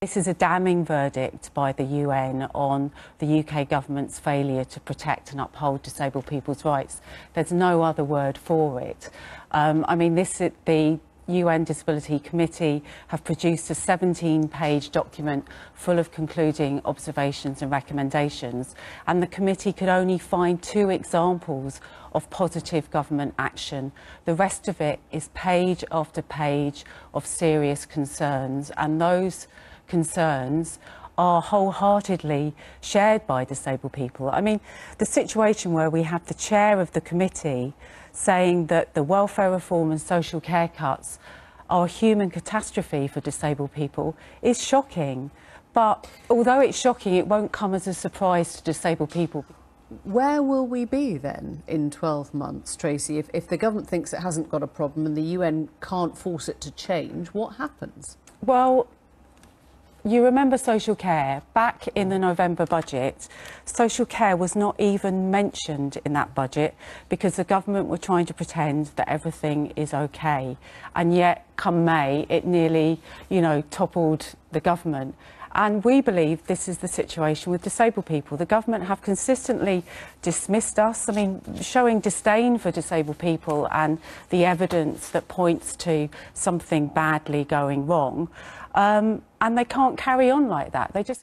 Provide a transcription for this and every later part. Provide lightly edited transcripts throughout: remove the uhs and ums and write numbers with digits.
This is a damning verdict by the UN on the UK government's failure to protect and uphold disabled people's rights. There's no other word for it. The UN Disability Committee have produced a 17-page document full of concluding observations and recommendations, and the committee could only find 2 examples of positive government action. The rest of it is page after page of serious concerns, and those concerns are wholeheartedly shared by disabled people. The situation where we have the chair of the committee saying that the welfare reform and social care cuts are a human catastrophe for disabled people is shocking. But although it's shocking, it won't come as a surprise to disabled people. Where will we be then in 12 months, Tracy? If the government thinks it hasn't got a problem and the UN can't force it to change, what happens? Well, you remember social care. Back in the November budget, social care was not even mentioned in that budget because the government were trying to pretend that everything is okay. And yet, come May, it nearly, toppled the government. And we believe this is the situation with disabled people. The government have consistently dismissed us, showing disdain for disabled people and the evidence that points to something badly going wrong. And they can't carry on like that. They just...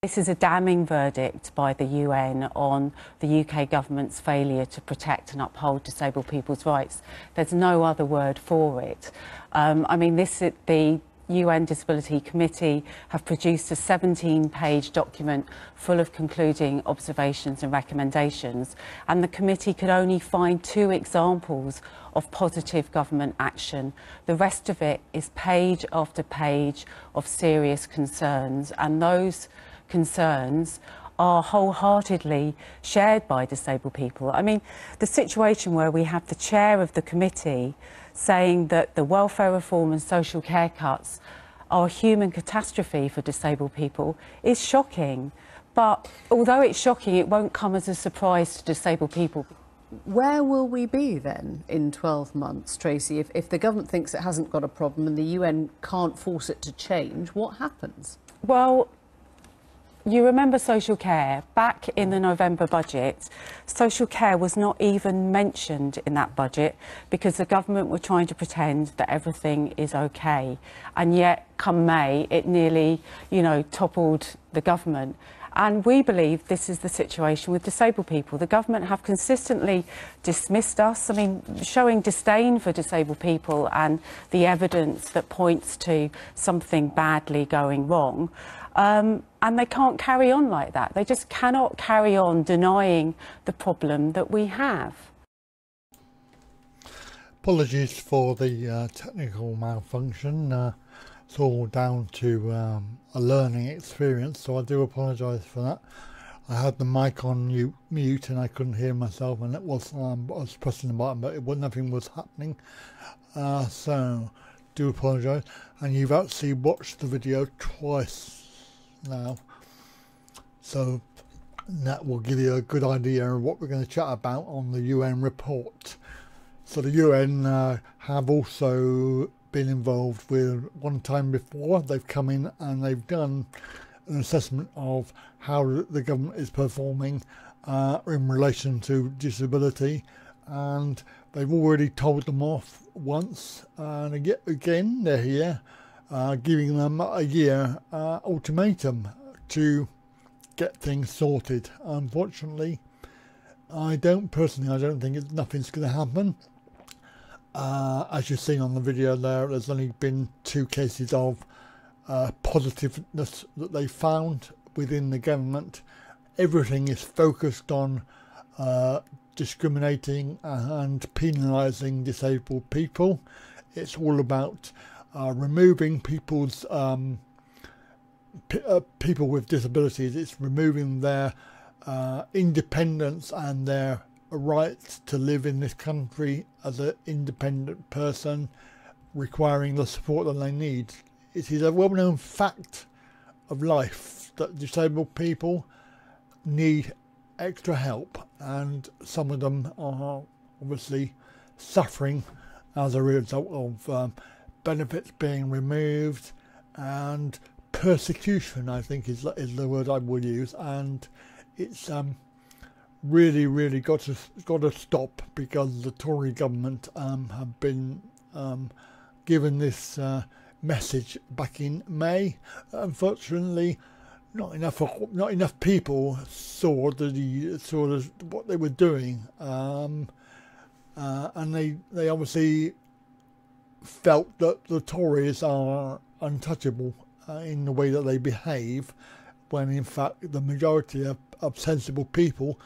This is a damning verdict by the UN on the UK government's failure to protect and uphold disabled people's rights. There's no other word for it. The UN Disability Committee have produced a 17-page document full of concluding observations and recommendations, and the committee could only find 2 examples of positive government action. The rest of it is page after page of serious concerns, and those concerns are wholeheartedly shared by disabled people. The situation where we have the chair of the committee saying that the welfare reform and social care cuts are a human catastrophe for disabled people is shocking. But although it's shocking, it won't come as a surprise to disabled people. Where will we be then in 12 months, Tracy? If the government thinks it hasn't got a problem and the UN can't force it to change, what happens? Well, you remember social care. Back in the November budget, social care was not even mentioned in that budget because the government were trying to pretend that everything is okay. And yet, come May, it nearly, toppled the government. And we believe this is the situation with disabled people. The government have consistently dismissed us, showing disdain for disabled people and the evidence that points to something badly going wrong. And they can't carry on like that. They just cannot carry on denying the problem that we have. Apologies for the technical malfunction. It's all down to a learning experience, so I do apologise for that. I had the mic on mute and I couldn't hear myself, and it was I was pressing the button, but nothing was happening. So do apologise. And you've actually watched the video twice now, so that will give you a good idea of what we're going to chat about on the UN report. So the UN have also been involved with one time before. They've come in and they've done an assessment of how the government is performing in relation to disability, and they've already told them off once, and again they're here giving them a year ultimatum to get things sorted. Unfortunately, I don't think nothing's going to happen. As you've seen on the video there's only been 2 cases of positiveness that they found within the government everything is focused on discriminating and penalising disabled people. It's all about removing people's people with disabilities. It's removing their independence and their right to live in this country as an independent person, requiring the support that they need. It is a well-known fact of life that disabled people need extra help, and some of them are obviously suffering as a result of benefits being removed, and persecution, I think, is the word I would use. And it's really got to stop, because the Tory government have been given this message back in May. Unfortunately, not enough people saw what they were doing, and they obviously felt that the Tories are untouchable in the way that they behave, when in fact the majority of sensible people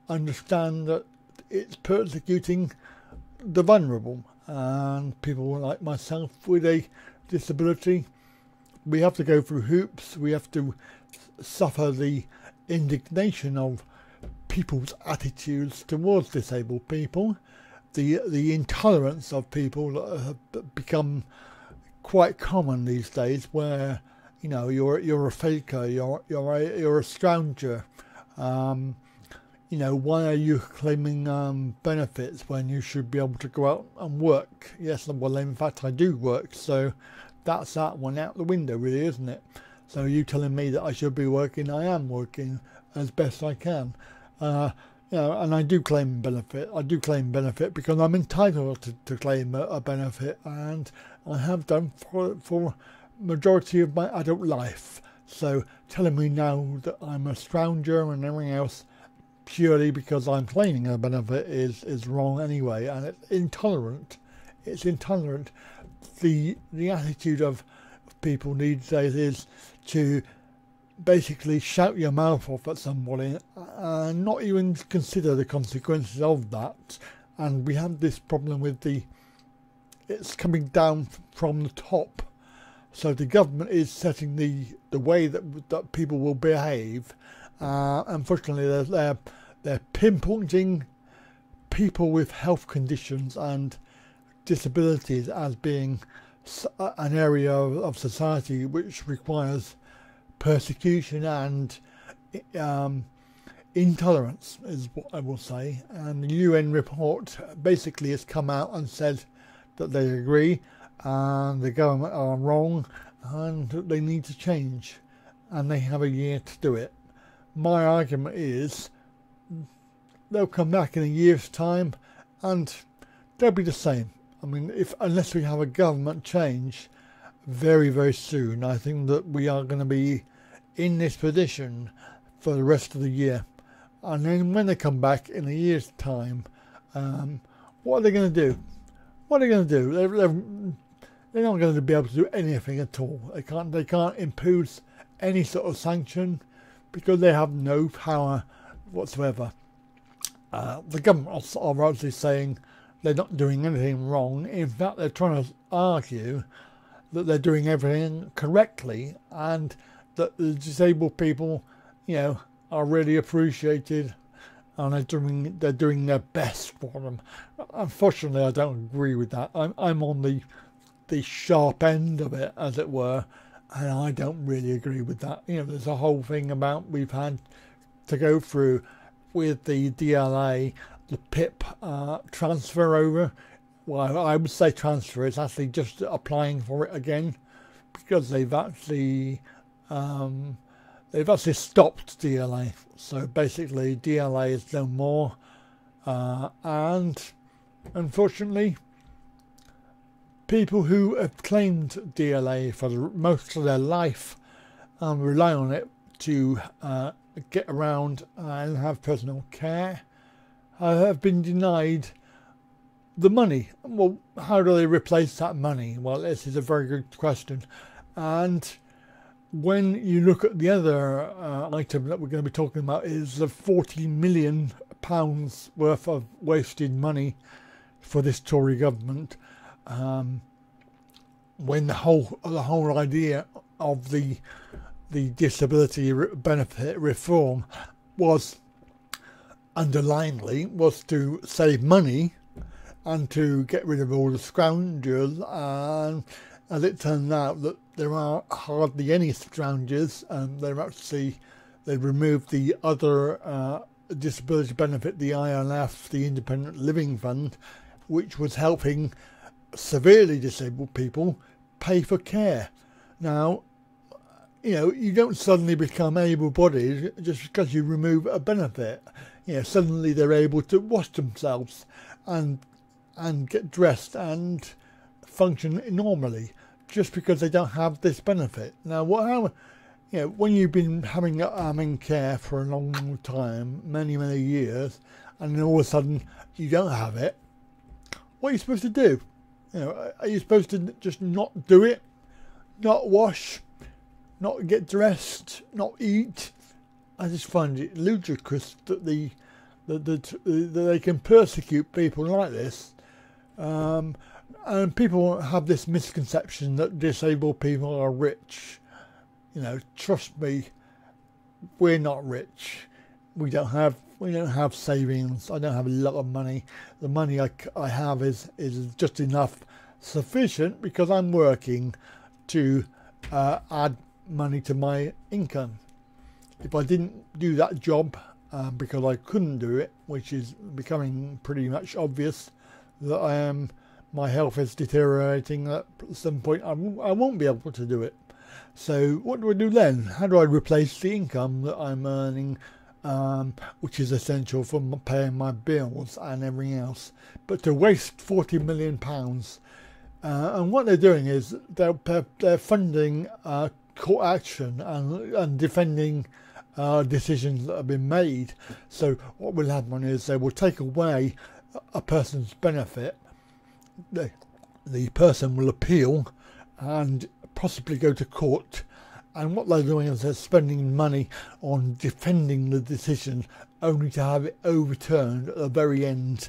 understand that it's persecuting the vulnerable, and people like myself with a disability, we have to go through hoops. We have to suffer the indignation of people's attitudes towards disabled people, the intolerance of people that have become quite common these days, where you're a faker, you're a stranger. Why are you claiming benefits when you should be able to go out and work? Yes, well, in fact, I do work, so that's that one out the window, really, isn't it? So you telling me that I should be working? I am working as best I can. And I do claim benefit. I do claim benefit because I'm entitled to claim a benefit, and I have done for majority of my adult life. So telling me now that I'm a stranger and everything else purely because I'm claiming a benefit is wrong anyway, and it's intolerant. It's intolerant. The attitude of people these days is to basically shout your mouth off at somebody and not even consider the consequences of that. And we have this problem with it's coming down from the top. So the government is setting the way that people will behave. Unfortunately, they're pinpointing people with health conditions and disabilities as being an area of society which requires persecution and intolerance, is what I will say. And the UN report basically has come out and said that they agree and the government are wrong and they need to change, and they have a year to do it. My argument is they'll come back in a year's time and they'll be the same. I mean, unless we have a government change very, very soon, I think that we are going to be in this position for the rest of the year. And then when they come back in a year's time, what are they going to do? What are they going to do? They're not going to be able to do anything at all. They can't impose any sort of sanction because they have no power whatsoever. The government are actually saying they're not doing anything wrong. In fact, they're trying to argue that they're doing everything correctly and that the disabled people, are really appreciated and they're doing their best for them. Unfortunately, I don't agree with that. I'm on the sharp end of it, as it were, and I don't really agree with that. There's a whole thing about we've had to go through with the DLA, the PIP transfer over. Well, I would say transfer. It's actually just applying for it again, because they've actually stopped DLA. So basically, DLA is no more, and unfortunately, people who have claimed DLA for most of their life and rely on it to get around and have personal care have been denied the money. Well, how do they replace that money? Well, this is a very good question. And when you look at the other item that we're going to be talking about, is the £40 million worth of wasted money for this Tory government, when the whole idea of the disability benefit reform was underlyingly was to save money and to get rid of all the scoundrels, and as it turned out that there are hardly any scoundrels, and they removed the other disability benefit, the ILF, the Independent Living Fund, which was helping severely disabled people pay for care. Now, you don't suddenly become able-bodied just because you remove a benefit. Suddenly they're able to wash themselves and get dressed and function normally just because they don't have this benefit. Now, when you've been having care for a long time, many years, and then all of a sudden you don't have it, what are you supposed to do? Are you supposed to just not do it, not wash, not get dressed, not eat? I just find it ludicrous that they can persecute people like this, and people have this misconception that disabled people are rich. Trust me, we're not rich. We don't have savings. I don't have a lot of money. The money I have is just enough, sufficient, because I'm working to add money to my income. If I didn't do that job, because I couldn't do it, which is becoming pretty much obvious, that my health is deteriorating, at some point I won't be able to do it. So what do I do then? How do I replace the income that I'm earning, which is essential for paying my bills and everything else? But to waste £40 million, and what they're doing is they're funding court action and defending decisions that have been made. So what will happen is they will take away a person's benefit. The person will appeal and possibly go to court, and what they're doing is they're spending money on defending the decision, only to have it overturned at the very end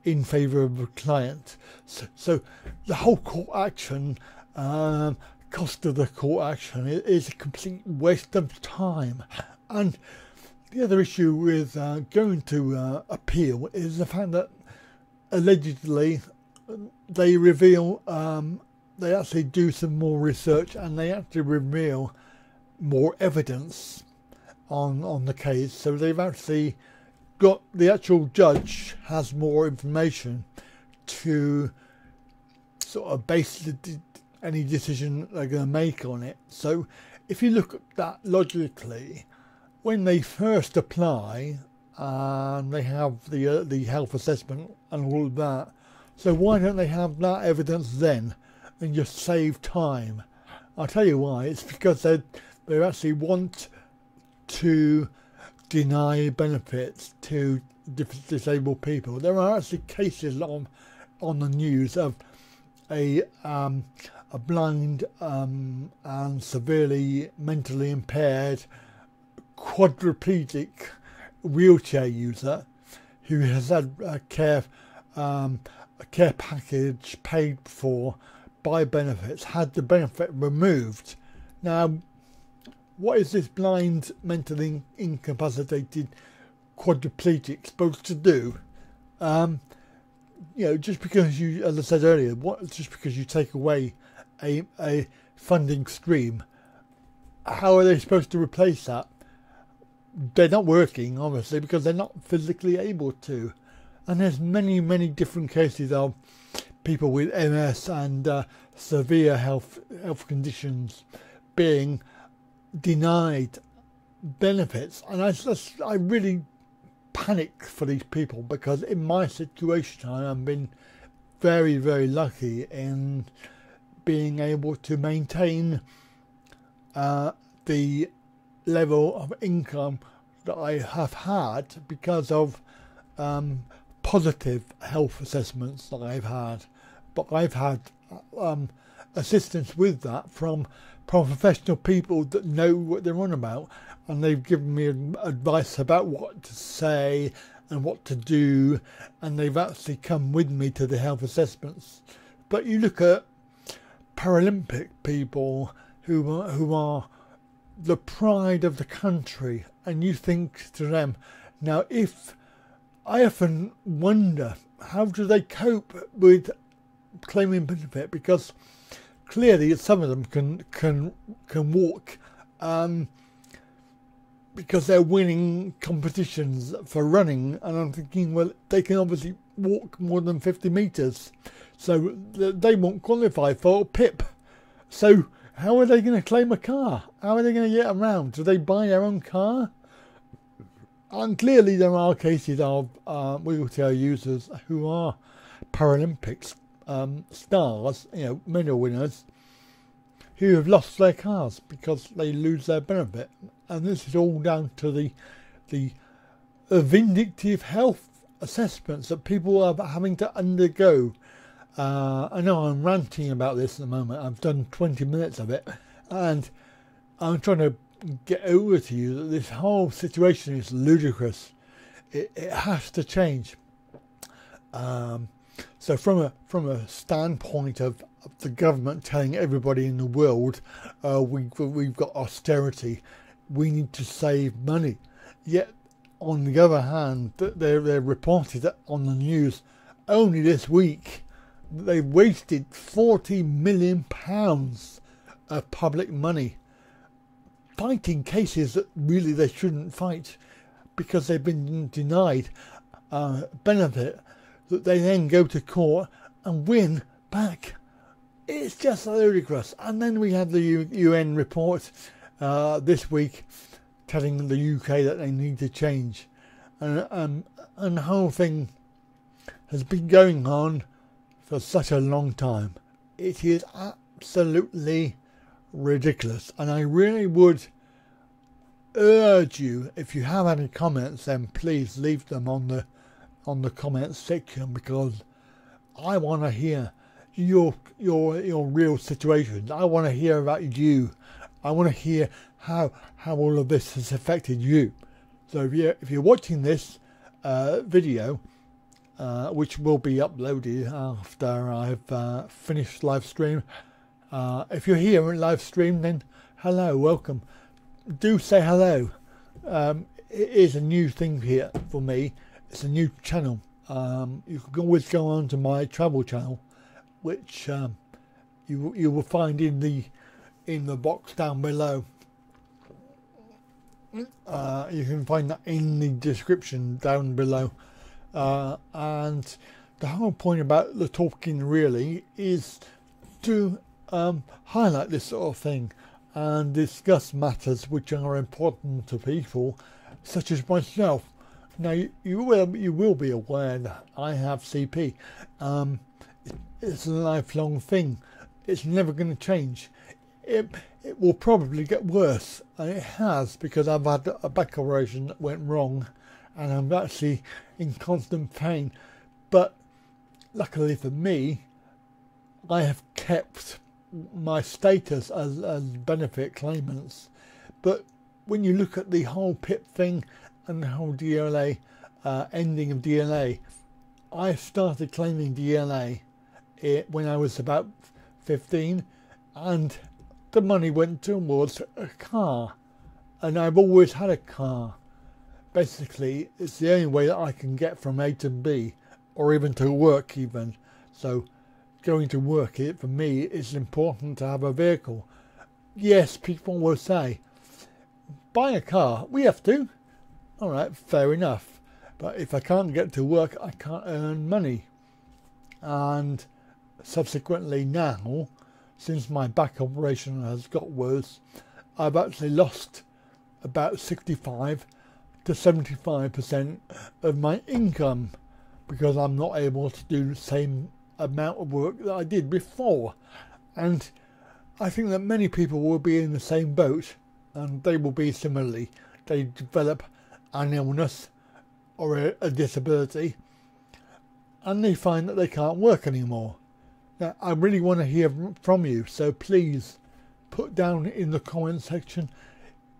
in favour of the client. So the whole court action, cost of the court action, is a complete waste of time. And the other issue with going to appeal is the fact that allegedly they reveal, they actually do some more research, and they actually reveal more evidence on the case. So they've actually got, the actual judge has more information to sort of base any decision they're going to make on it. So if you look at that logically, when they first apply, they have the health assessment and all of that, so why don't they have that evidence then and just save time? I'll tell you why. It's because they actually want to deny benefits to disabled people. There are actually cases on the news of a blind and severely mentally impaired quadriplegic wheelchair user who has had a care package paid for by benefits, had the benefit removed. Now, what is this blind, mentally incapacitated quadriplegic supposed to do? Just because you, as I said earlier, just because you take away a funding stream, how are they supposed to replace that? They're not working, obviously, because they're not physically able to. And there's many different cases of people with MS and severe health conditions being denied benefits, and I really panic for these people, because in my situation I have been very lucky in being able to maintain the level of income that I have had because of positive health assessments that I've had. But I've had assistance with that from professional people that know what they're on about, and they've given me advice about what to say and what to do, and they've actually come with me to the health assessments. But you look at Paralympic people who are the pride of the country, and you think to them, now if I often wonder, how do they cope with claiming benefit? Because clearly some of them can walk, because they're winning competitions for running, and I'm thinking, well, they can obviously walk more than 50 metres, so they won't qualify for PIP. So how are they going to claim a car? How are they going to get around? Do they buy their own car? And clearly there are cases of wheelchair users who are Paralympics stars, medal winners, who have lost their cars because they lose their benefit. And this is all down to the vindictive health assessments that people are having to undergo. I know I'm ranting about this at the moment. I've done 20 minutes of it, and I'm trying to get over to you that this whole situation is ludicrous. It has to change. So from a standpoint of the government telling everybody in the world, we've got austerity, we need to save money. Yet on the other hand, they're reported on the news only this week they wasted £40 million of public money fighting cases that really they shouldn't fight because they've been denied benefit, that they then go to court and win back. It's just ludicrous. And then we had the UN report this week telling the UK that they need to change, and the whole thing has been going on for such a long time. It is absolutely ridiculous, and I really would urge you, if you have any comments, then please leave them on the comments section, because I want to hear your real situations. I want to hear about you. I want to hear how all of this has affected you. So if you're watching this video, which will be uploaded after I've finished live stream, if you're here in live stream, then hello, welcome. Do say hello. It is a new thing here for me. It's a new channel. You can always go on to my travel channel, which you will find in the box down below. You can find that in the description down below. And the whole point about the Talkin Really is to highlight this sort of thing and discuss matters which are important to people such as myself. Now you will be aware that I have CP. It's a lifelong thing. It's never going to change. It will probably get worse, and it has, because I've had a back operation that went wrong, and I'm actually in constant pain. But luckily for me, I have kept my status as benefit claimants. But when you look at the whole PIP thing and the whole DLA, ending of DLA, I started claiming DLA when I was about 15, and the money went towards a car, and I've always had a car. Basically, it's the only way that I can get from A to B, or even to work even. So going to work, for me, it's important to have a vehicle. Yes, people will say, buy a car. We have to. All right, fair enough. But if I can't get to work, I can't earn money. And subsequently now, since my back operation has got worse, I've actually lost about 65 to 75% of my income, because I'm not able to do the same amount of work that I did before. And I think that many people will be in the same boat, and they will be similarly. They develop an illness or a disability, and they find that they can't work anymore. Now, I really want to hear from you, so please put down in the comment section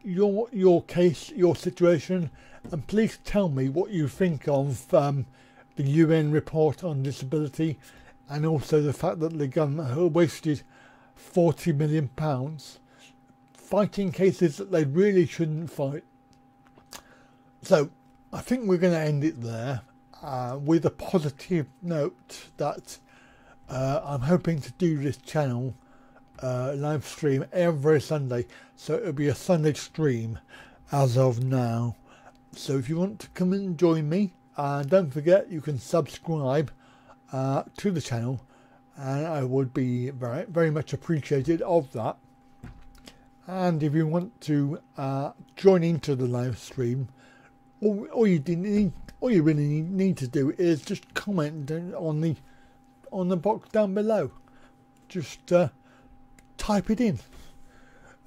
your case, your situation, and please tell me what you think of the UN report on disability, and also the fact that the government have wasted £40 million fighting cases that they really shouldn't fight. So I think we're going to end it there with a positive note that I'm hoping to do this channel live stream every Sunday, so it'll be a Sunday stream as of now. So if you want to come and join me, don't forget you can subscribe to the channel, and I would be very, very much appreciated of that. And if you want to join into the live stream, all you really need to do is just comment on the box down below. Just type it in.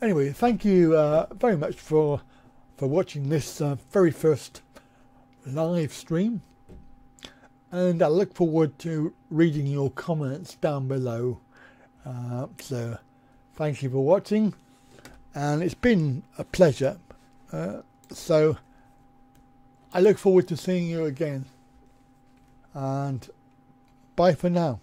Anyway, thank you very much for watching this very first live stream, and I look forward to reading your comments down below. So thank you for watching, and it's been a pleasure. So I look forward to seeing you again, and bye for now.